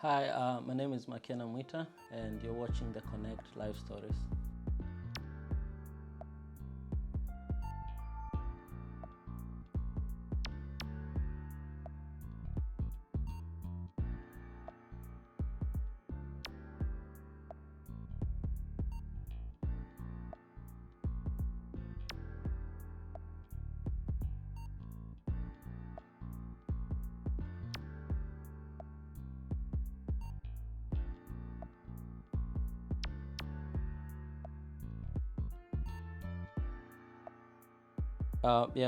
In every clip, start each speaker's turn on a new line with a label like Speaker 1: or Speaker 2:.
Speaker 1: Hi, my name is Makena Mwita, and you're watching the Konect live stories.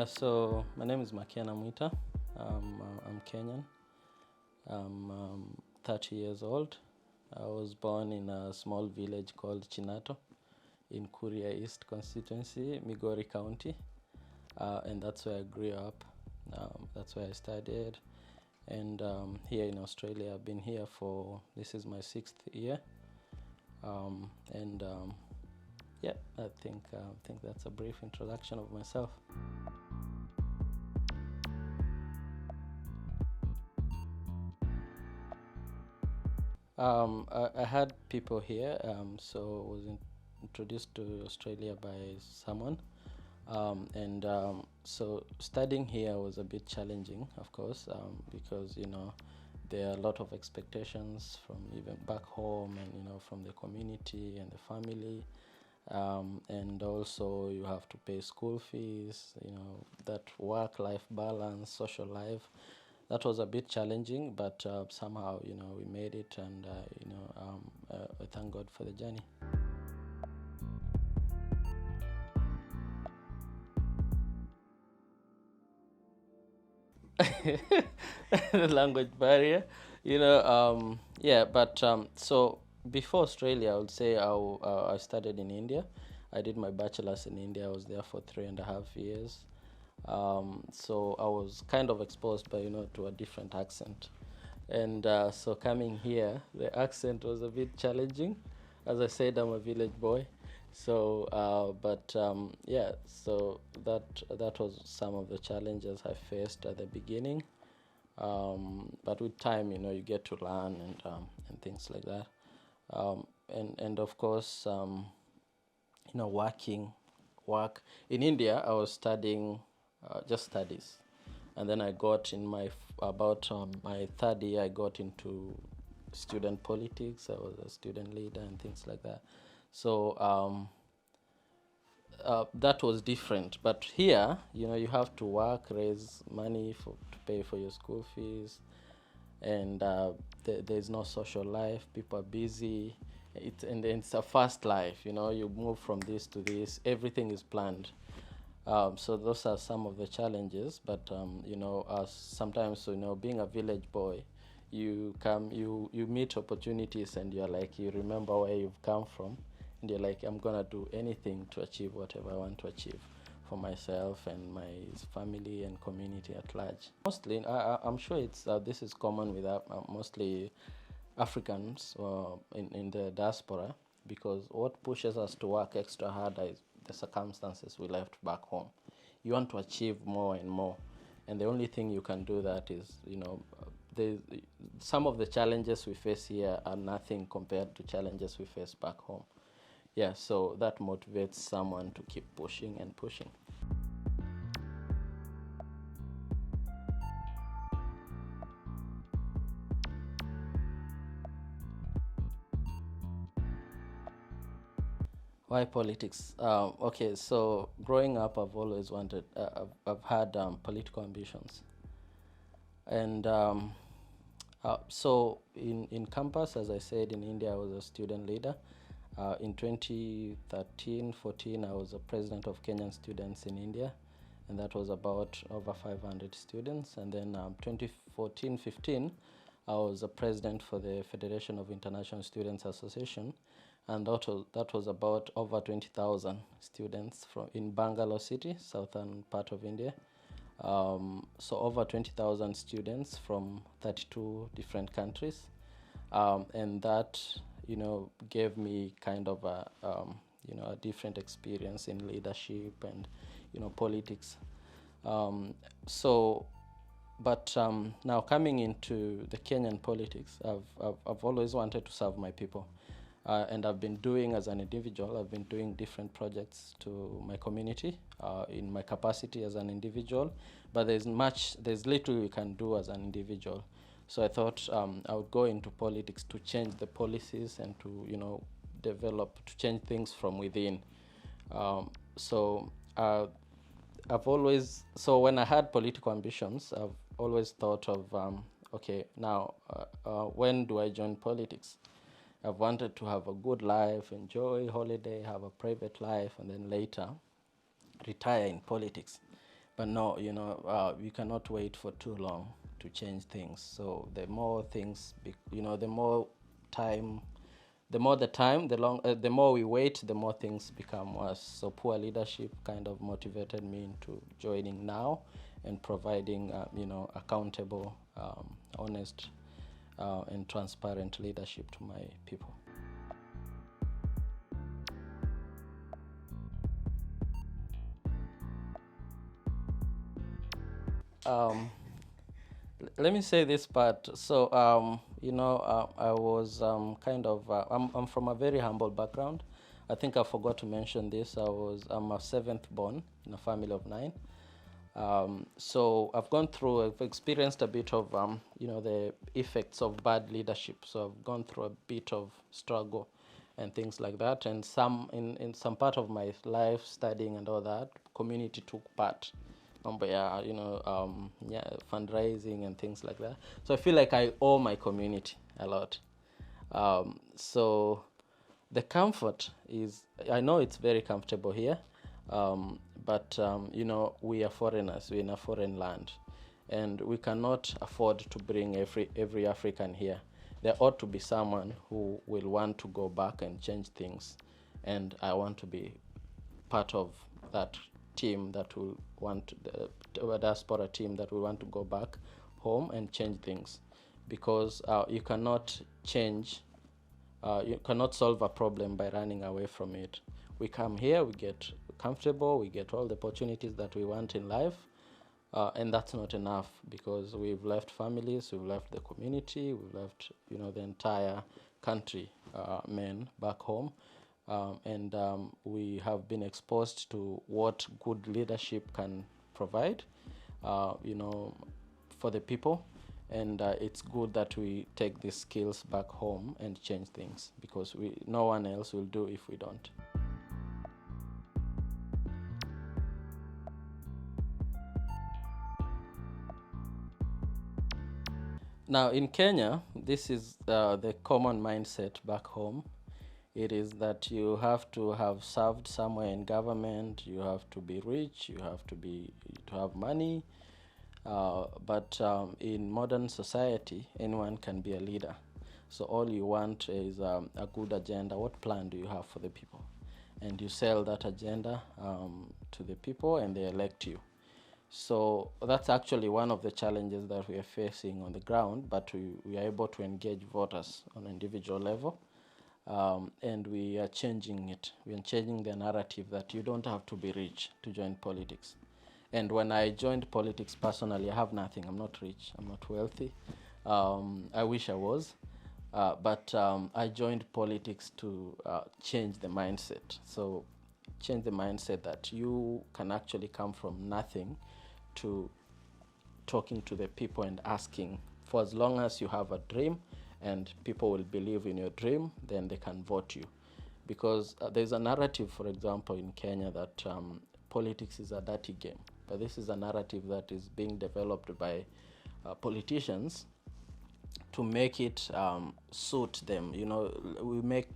Speaker 1: So my name is Makena Mwita. I'm Kenyan. I'm 30 years old. I was born in a small village called Chinato in Kuria East Constituency, Migori County. And that's where I grew up. That's where I studied. And here in Australia, I've been here this is my 6th year. Yeah, I think that's a brief introduction of myself. I had people here, so I was introduced to Australia by someone. So studying here was a bit challenging, of course, because, there are a lot of expectations from even back home and, from the community and the family. And also you have to pay school fees, that work-life balance, social life. That was a bit challenging, but somehow, we made it, and, I thank God for the journey. The language barrier, so before Australia, I would say I studied in India. I did my bachelor's in India. I was there for 3.5 years. So I was kind of exposed to a different accent. And so coming here, the accent was a bit challenging. As I said, I'm a village boy. So, so that was some of the challenges I faced at the beginning. But with time, you get to learn and things like that. And of course, work. In India, I was studying just studies. And then I got in about my third year, I got into student politics. I was a student leader and things like that. So that was different. But here, you have to work, raise money to pay for your school fees, and there's no social life. People are busy. It's a fast life. You move from this to this. Everything is planned. So those are some of the challenges. But sometimes, being a village boy, you meet opportunities, and you remember where you've come from, and you're like, I'm gonna do anything to achieve whatever I want to achieve for myself and my family and community at large. Mostly, I'm sure this is common with mostly Africans in the diaspora, because what pushes us to work extra hard is the circumstances we left back home. You want to achieve more and more, and the only thing you can do that is, some of the challenges we face here are nothing compared to challenges we face back home. Yeah, so that motivates someone to keep pushing and pushing. Why politics? Okay, so growing up, I've always wanted, I've had political ambitions. And so in campus, as I said, in India, I was a student leader. In 2013-14, I was a president of Kenyan students in India, and that was about over 500 students. And then 2014-15, I was a president for the Federation of International Students Association, and that was about over 20,000 students in Bangalore city, southern part of India. So over 20,000 students from 32 different countries, and that gave me kind of a different experience in leadership and politics. So But now coming into the Kenyan politics, I've always wanted to serve my people. And I've been doing as an individual, I've been doing different projects to my community in my capacity as an individual, but there's little you can do as an individual. So I thought I would go into politics to change the policies and to, to change things from within. So so when I had political ambitions, I've always thought of, okay, now when do I join politics? I've wanted to have a good life, enjoy holiday, have a private life, and then later retire in politics. But no, you cannot wait for too long to change things. So the more things, the more time, the more we wait, the more things become worse. So poor leadership kind of motivated me into joining now and providing, accountable, honest, and transparent leadership to my people. Um, Let me say this part. So, I was I'm from a very humble background. I think I forgot to mention this. I'm a seventh born in a family of 9. So I've experienced a bit of, the effects of bad leadership. So I've gone through a bit of struggle and things like that. And in some part of my life, studying and all that, community took part. Yeah, yeah, fundraising and things like that. So I feel like I owe my community a lot. So the comfort is, I know it's very comfortable here, but we are foreigners. We're in a foreign land, and we cannot afford to bring every African here. There ought to be someone who will want to go back and change things, and I want to be part of that team that will want a diaspora team that will want to go back home and change things, because you cannot solve a problem by running away from it. We come here, we get comfortable, we get all the opportunities that we want in life, and that's not enough, because we've left families, we've left the community, we've left the entire country, men back home. And we have been exposed to what good leadership can provide, for the people. And it's good that we take these skills back home and change things, because no one else will do if we don't. Now in Kenya, this is the common mindset back home. It is that you have to have served somewhere in government, you have to be rich, you have to have money. But in modern society, anyone can be a leader. So all you want is a good agenda. What plan do you have for the people? And you sell that agenda to the people, and they elect you. So that's actually one of the challenges that we are facing on the ground, but we are able to engage voters on an individual level. And we are changing it. We are changing the narrative that you don't have to be rich to join politics. And when I joined politics personally, I have nothing. I'm not rich. I'm not wealthy. I wish I was. But I joined politics to change the mindset. So change the mindset that you can actually come from nothing to talking to the people and asking. For as long as you have a dream and people will believe in your dream, then they can vote you. Because there's a narrative, for example, in Kenya that politics is a dirty game. But this is a narrative that is being developed by politicians to make it suit them. We make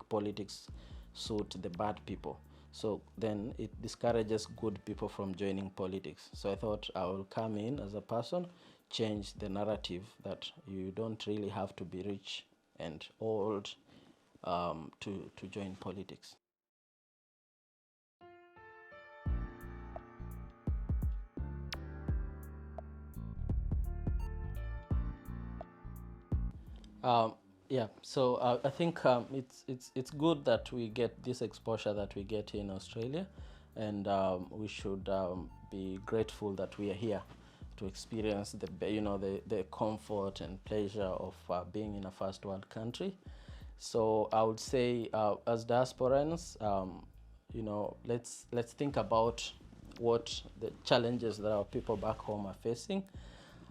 Speaker 1: politics suit the bad people. So then it discourages good people from joining politics. So I thought I will come in as a person, change the narrative that you don't really have to be rich and old to join politics. Yeah, so I think it's good that we get this exposure that we get here in Australia, and we should be grateful that we are here. to experience the comfort and pleasure of being in a first world country. So I would say, as diasporans, let's think about what the challenges that our people back home are facing.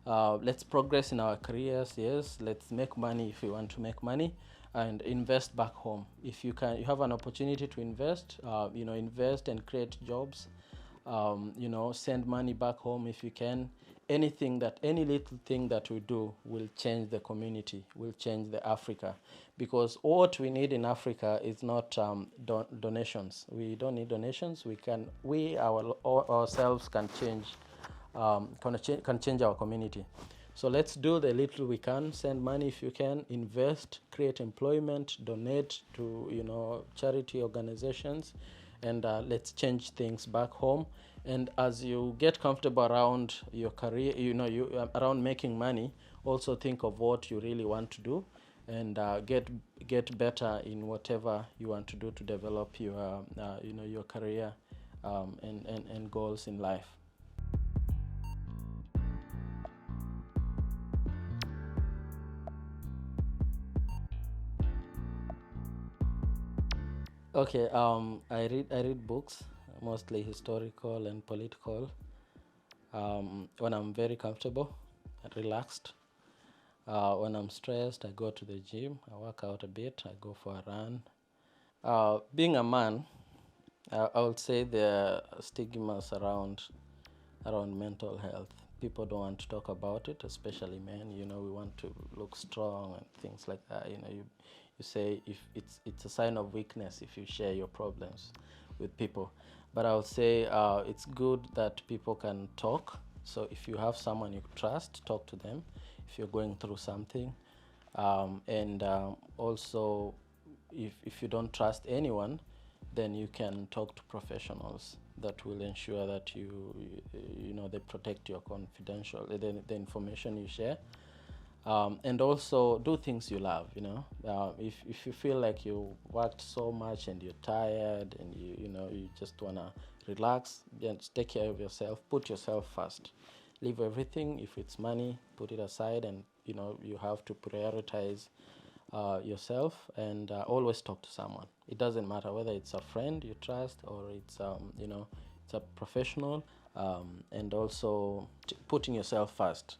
Speaker 1: Let's progress in our careers. Yes, let's make money if we want to make money, and invest back home. If you have an opportunity to invest. Invest and create jobs. Send money back home if you can. Any little thing that we do will change the community, will change the Africa, because what we need in Africa is not donations. We don't need donations. Ourselves can change, can change our community. So let's do the little we can. Send money if you can. Invest, create employment, donate to charity organizations, and let's change things back home. And as you get comfortable around your career, around making money, also think of what you really want to do, and get better in whatever you want to do to develop your career and goals in life. Okay, I read books, mostly historical and political. When I'm very comfortable and relaxed. When I'm stressed, I go to the gym. I work out a bit. I go for a run. Being a man, I would say there are stigmas around mental health. People don't want to talk about it, especially men. We want to look strong and things like that. You say if it's a sign of weakness if you share your problems with people. But I would say it's good that people can talk. So if you have someone you trust, talk to them if you're going through something. And also, if you don't trust anyone, then you can talk to professionals that will ensure that they protect your confidential the information you share. And also do things you love. If you feel like you worked so much and you're tired and you just want to relax, just take care of yourself. Put yourself first. Leave everything. If it's money, put it aside, and you have to prioritize yourself, and always talk to someone. It doesn't matter whether it's a friend you trust or it's it's a professional. And also putting yourself first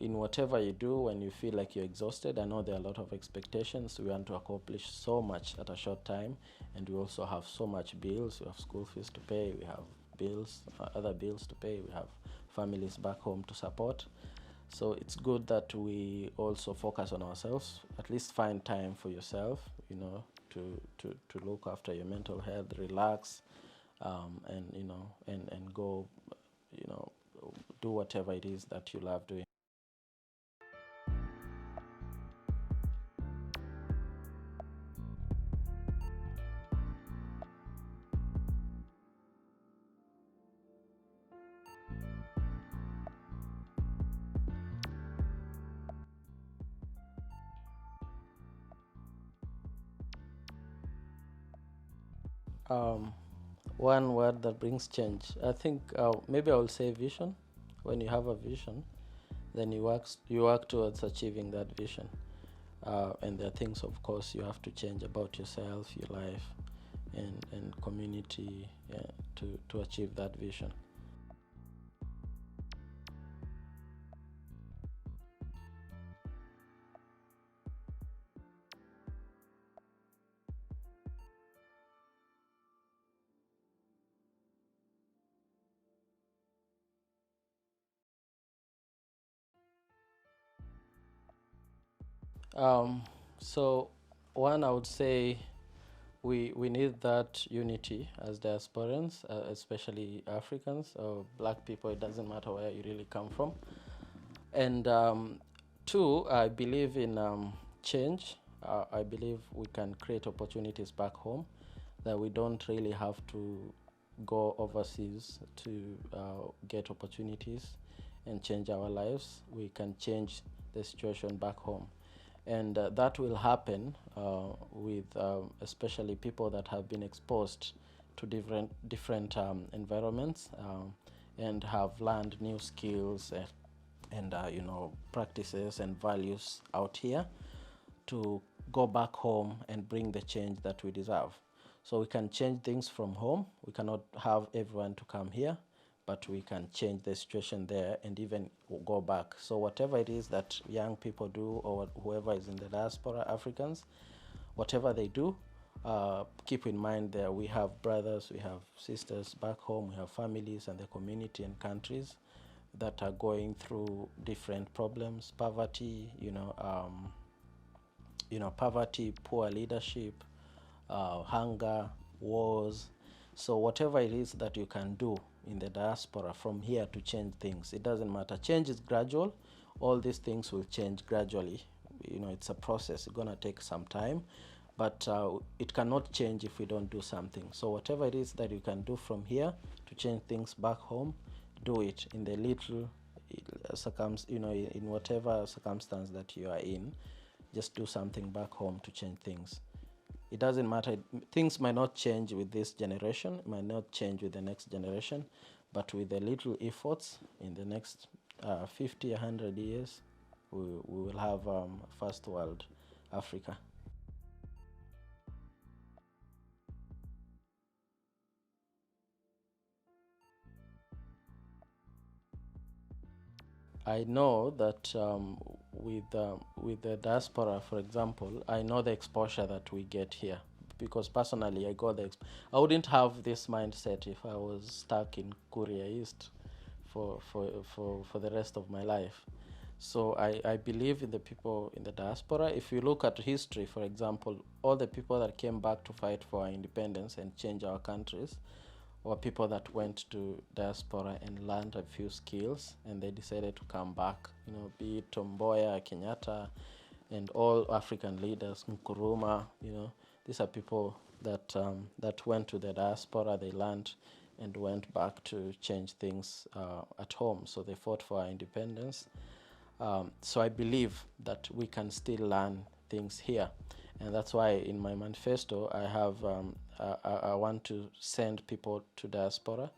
Speaker 1: in whatever you do. When you feel like you're exhausted, I know there are a lot of expectations. We want to accomplish so much at a short time, and we also have so much bills. We have school fees to pay, we have bills, other bills to pay, we have families back home to support. So it's good that we also focus on ourselves. At least find time for yourself, to look after your mental health, relax, and go, do whatever it is that you love doing. Um, One word that brings change. I think maybe I will say vision. When you have a vision, then you work towards achieving that vision. And there are things, of course, you have to change about yourself, your life, and community, to achieve that vision. Um, so one, I would say we need that unity as diasporans, especially Africans or black people. It doesn't matter where you really come from. And two, I believe in change. I believe we can create opportunities back home, that we don't really have to go overseas to get opportunities and change our lives. We can change the situation back home. And that will happen with especially people that have been exposed to different environments, and have learned new skills and you know, practices and values out here to go back home and bring the change that we deserve. So we can change things from home. We cannot have everyone to come here, but we can change the situation there and even go back. So whatever it is that young people do, or whoever is in the diaspora, Africans, whatever they do, keep in mind that we have brothers, we have sisters back home, we have families and the community and countries that are going through different problems, poverty, poverty, poor leadership, hunger, wars. So whatever it is that you can do in the diaspora from here to change things, it doesn't matter. Change is gradual. All these things will change gradually. You know, it's a process. It's gonna take some time, but it cannot change if we don't do something. So whatever it is that you can do from here to change things back home, do it in the little in whatever circumstance that you are in. Just do something back home to change things. It doesn't matter. Things might not change with this generation, might not change with the next generation, but with the little efforts in the next 50, 100 years, we will have first world Africa. I know that with the diaspora, for example, I know the exposure that we get here, because personally I got I wouldn't have this mindset if I was stuck in Kuria East for the rest of my life. So I believe in the people in the diaspora. If you look at history, for example, all the people that came back to fight for our independence and change our countries were people that went to diaspora and learned a few skills, and they decided to come back. You know, be it Tom Mboya, Kenyatta, and all African leaders, Nkrumah. You know, these are people that that went to the diaspora. They learned and went back to change things at home. So they fought for our independence. So I believe that we can still learn things here, and that's why in my manifesto I have I want to send people to diaspora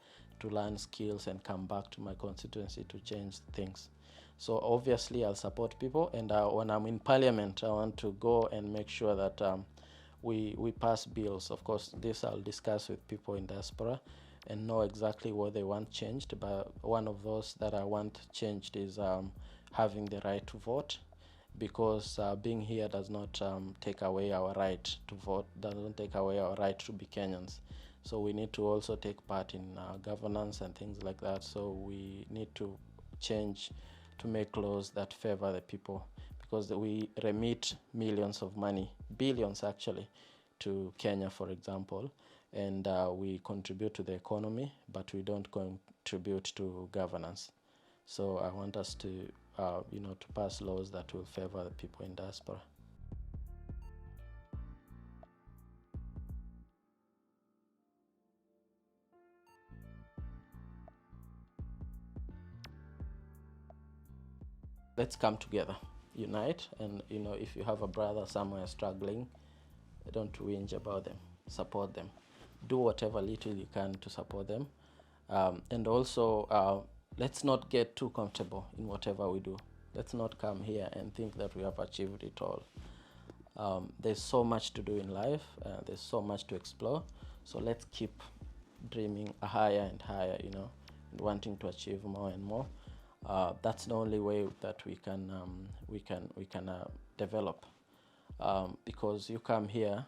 Speaker 1: to learn skills and come back to my constituency to change things. So obviously I'll support people, and when I'm in parliament I want to go and make sure that we pass bills. Of course, this I'll discuss with people in diaspora and know exactly what they want changed, but one of those that I want changed is having the right to vote, because being here does not take away our right to vote, doesn't take away our right to be Kenyans. So we need to also take part in governance and things like that. So we need to change to make laws that favor the people, because we remit millions of money, billions actually, to Kenya, for example, and we contribute to the economy, but we don't contribute to governance. So I want us to to pass laws that will favor the people in diaspora. Let's come together, unite, and if you have a brother somewhere struggling, don't whinge about them. Support them. Do whatever little you can to support them, and also let's not get too comfortable in whatever we do. Let's not come here and think that we have achieved it all. There's so much to do in life. There's so much to explore. So let's keep dreaming higher and higher, and wanting to achieve more and more. That's the only way that we can develop. Because you come here,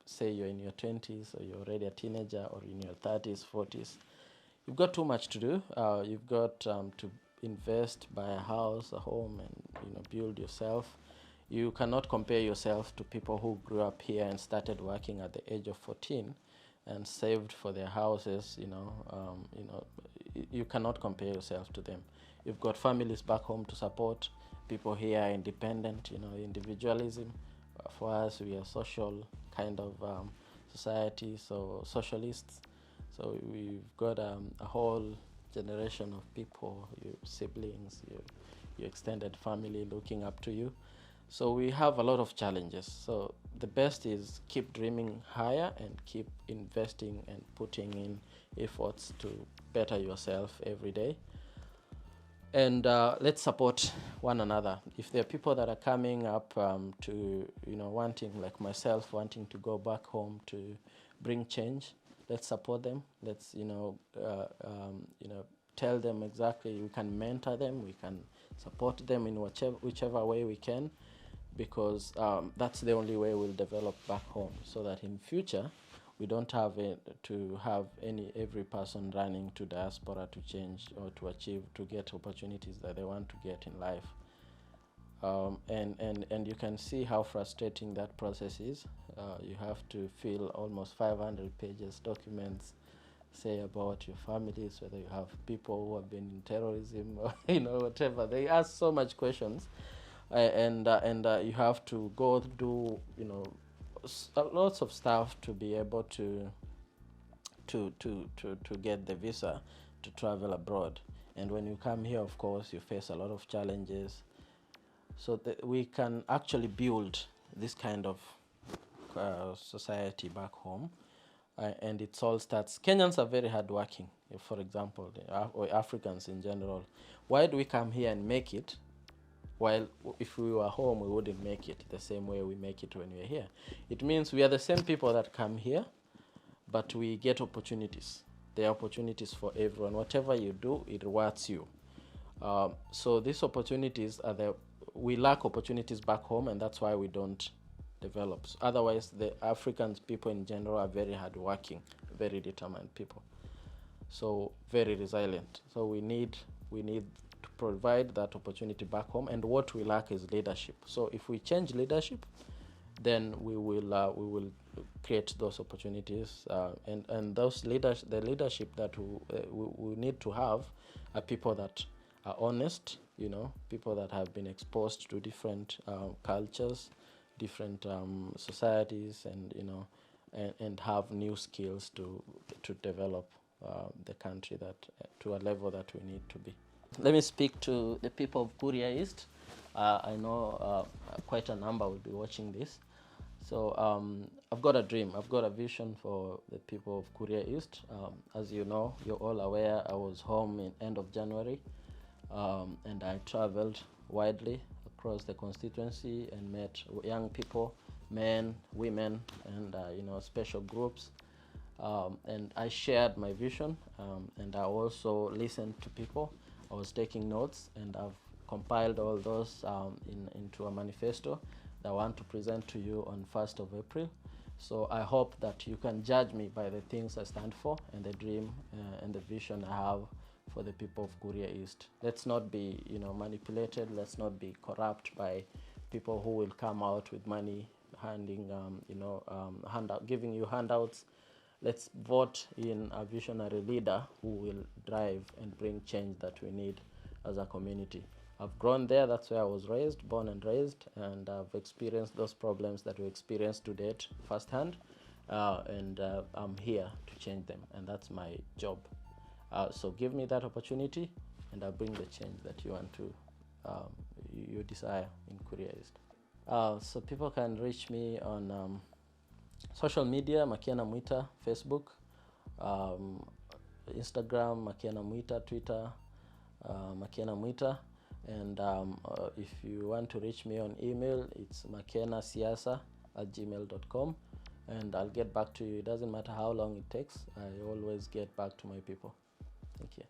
Speaker 1: say you're in your 20s, or you're already a teenager, or in your 30s, 40s. You've got too much to do. You've got to invest, buy a house, a home, and build yourself. You cannot compare yourself to people who grew up here and started working at the age of 14 and saved for their houses. You cannot compare yourself to them. You've got families back home to support. People here are independent. Individualism. For us, we are social kind of society, so socialists. So we've got a whole generation of people, your siblings, your extended family looking up to you. So we have a lot of challenges. So the best is keep dreaming higher and keep investing and putting in efforts to better yourself every day. And let's support one another. If there are people that are coming up to, wanting, like myself, wanting to go back home to bring change, let's support them. Let's, tell them exactly. We can mentor them. We can support them in whichever way we can, because that's the only way we'll develop back home, so that in future we don't have to have every person running to diaspora to change or to achieve, to get opportunities that they want to get in life. And you can see how frustrating that process is. You have to fill almost 500 pages documents, say about your families, whether you have people who have been in terrorism or whatever. They ask so much questions, and you have to go do lots of stuff to be able to get the visa to travel abroad. And when you come here, of course, you face a lot of challenges. So that we can actually build this kind of society back home. And it all starts. Kenyans are very hardworking, for example, or Africans in general. Why do we come here and make it, while if we were home, we wouldn't make it the same way we make it when we're here? It means we are the same people that come here, but we get opportunities. There are opportunities for everyone. Whatever you do, it rewards you. So these opportunities we lack opportunities back home, and that's why we don't develop. Otherwise, the Africans people in general are very hardworking, very determined people. So very resilient. So we need to provide that opportunity back home, and what we lack is leadership. So if we change leadership, then we will create those opportunities, and those the leadership that we need to have are people that are honest, people that have been exposed to different cultures, different societies, and have new skills to develop the country to a level that we need to be. Let me speak to the people of Kuria East. I know quite a number will be watching this. So I've got a dream, I've got a vision for the people of Kuria East. As you know, you're all aware, I was home in end of January, and I traveled widely across the constituency and met young people, men, women, and special groups. And I shared my vision, and I also listened to people. I was taking notes, and I've compiled all those into a manifesto that I want to present to you on 1st of April. So I hope that you can judge me by the things I stand for, and the dream and the vision I have for the people of Kuria East. Let's not be manipulated. Let's not be corrupt by people who will come out with money, handing giving you handouts. Let's vote in a visionary leader who will drive and bring change that we need as a community. I've grown there. That's where I was raised, born and raised, and I've experienced those problems that we experienced to date firsthand, and I'm here to change them, and that's my job. So give me that opportunity, and I'll bring the change that you want to, you desire in Kuria East. So people can reach me on social media, Makena Mwita, Facebook, Instagram, Makena Mwita, Twitter, Makena Mwita. And if you want to reach me on email, it's makenasiasa@gmail.com, and I'll get back to you. It doesn't matter how long it takes. I always get back to my people. Thank you.